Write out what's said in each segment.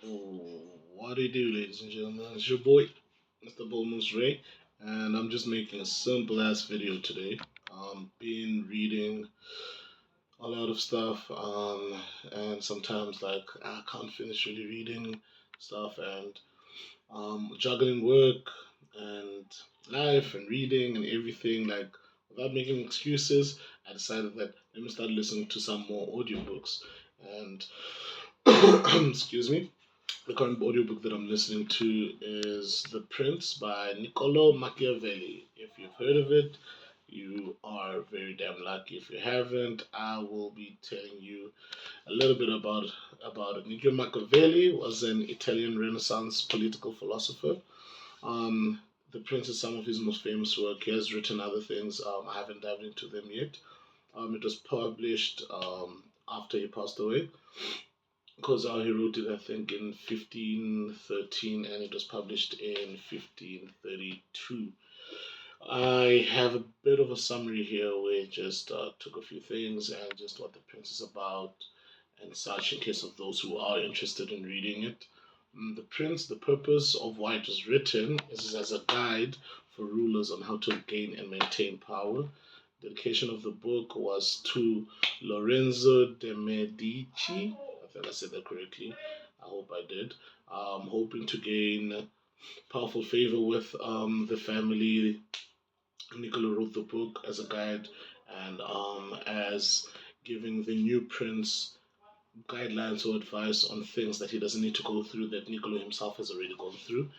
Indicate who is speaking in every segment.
Speaker 1: Oh, what do you do, ladies and gentlemen? It's your boy, Mr. Bonus Ray, and I'm just making a simple ass video today. Been reading a lot of stuff, and sometimes like I can't finish really reading stuff, and juggling work and life and reading and everything. Like without making excuses, I decided that let me start listening to some more audiobooks. And excuse me. The current audiobook that I'm listening to is The Prince by Niccolo Machiavelli. If you've heard of it, you are very damn lucky. If you haven't, I will be telling you a little bit about it. Niccolo Machiavelli was an Italian Renaissance political philosopher. The Prince is some of his most famous work. He has written other things. I haven't dived into them yet. It was published after he passed away because he wrote it, I think, in 1513 and it was published in 1532. I have a bit of a summary here where I just took a few things and just what the Prince is about and such in case of those who are interested in reading it. The Prince, the purpose of why it was written is as a guide for rulers on how to gain and maintain power. The dedication of the book was to Lorenzo de Medici. I think I said that correctly. I hope I did. Hoping to gain powerful favor with the family. Niccolo wrote the book as a guide and as giving the new prince guidelines or advice on things that he doesn't need to go through that Niccolo himself has already gone through.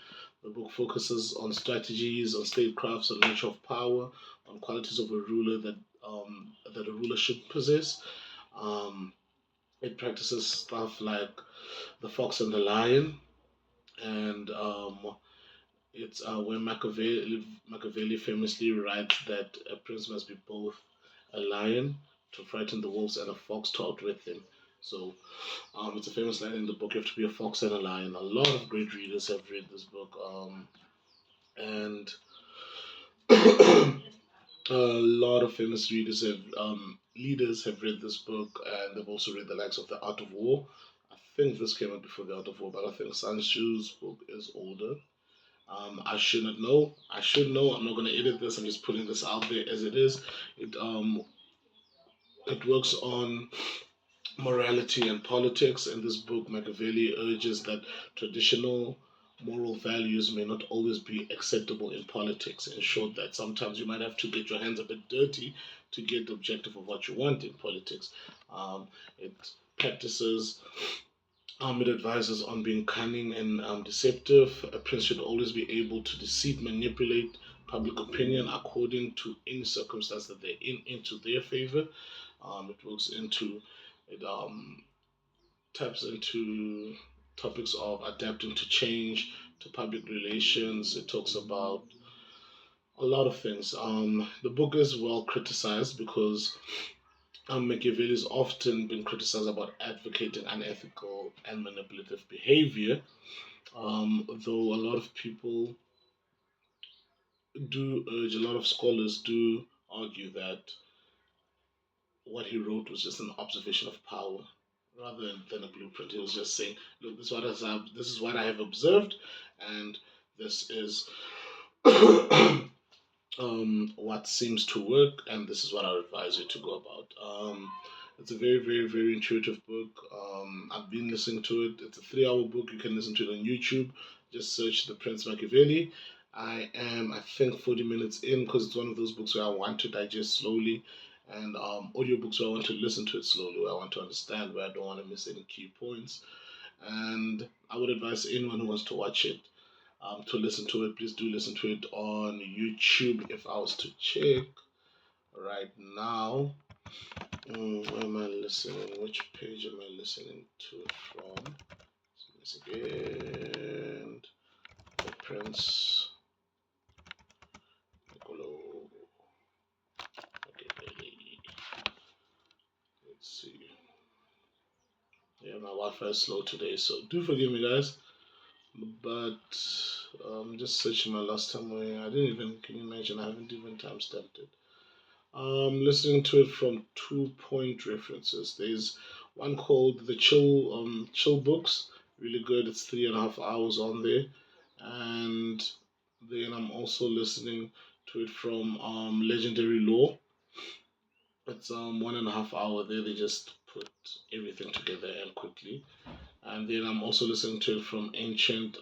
Speaker 1: The book focuses on strategies, on statecrafts, on nature of power, on qualities of a ruler that a ruler should possess. Um, it practices stuff like the fox and the lion, and it's where Machiavelli famously writes that a prince must be both a lion to frighten the wolves and a fox to outwit them. So it's a famous line in the book. You have to be a fox and a lion. A lot of great readers have read this book, and a lot of famous readers have leaders have read this book, and they've also read the likes of The Art of War. I think this came out before The Art of War, but I think Sanchu's book is older. I shouldn't know. I should know. I'm not going to edit this. I'm just putting this out there as it is. It works on morality and politics. In this book, Machiavelli urges that traditional moral values may not always be acceptable in politics. In short, that sometimes you might have to get your hands a bit dirty to get the objective of what you want in politics. It practices it advises on being cunning and deceptive. A prince should always be able to deceive, manipulate public opinion according to any circumstance that they're in into their favor. It works into it taps into topics of adapting to change, to public relations. It talks about a lot of things. The book is well criticized because Machiavelli has often been criticized about advocating unethical and manipulative behavior, though a lot of people do urge, a lot of scholars do argue that what he wrote was just an observation of power rather than a blueprint. He was just saying, look, this is what I have observed, and this is what seems to work, and this is what I would advise you to go about. It's a very, very, very intuitive book. I've been listening to it. It's a 3 hour book. You can listen to it on YouTube. Just search The Prince Machiavelli. I am, I think, 40 minutes in because it's one of those books where I want to digest slowly, and audiobooks where I want to listen to it slowly, where I want to understand, where I don't want to miss any key points. And I would advise anyone who wants to watch it to listen to it. Please do listen to it on YouTube. If I was to check right now, where am I listening? Which page am I listening to it from? This again. The Prince Niccolo. Okay, let's see. Yeah, my Wi-Fi is slow today, so do forgive me, guys. But just searching my last time where I didn't even, can you imagine? I haven't even time stamped it. Listening to it from 2 point references. There's one called the Chill Books, really good. It's 3.5 hours on there, and then I'm also listening to it from Legendary Law. It's 1.5 hour there. They just put everything together and quickly. And then I'm also listening to it from Ancient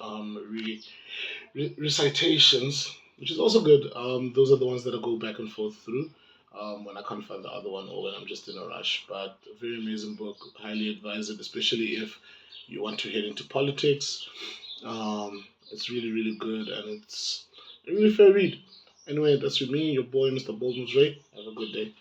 Speaker 1: Recitations, which is also good. Those are the ones that I go back and forth through when I can't find the other one or when I'm just in a rush. But a very amazing book. Highly advise it, especially if you want to head into politics. It's really, really good, and it's a really fair read. Anyway, that's with me, your boy, Mr. Bolden's Ray. Have a good day.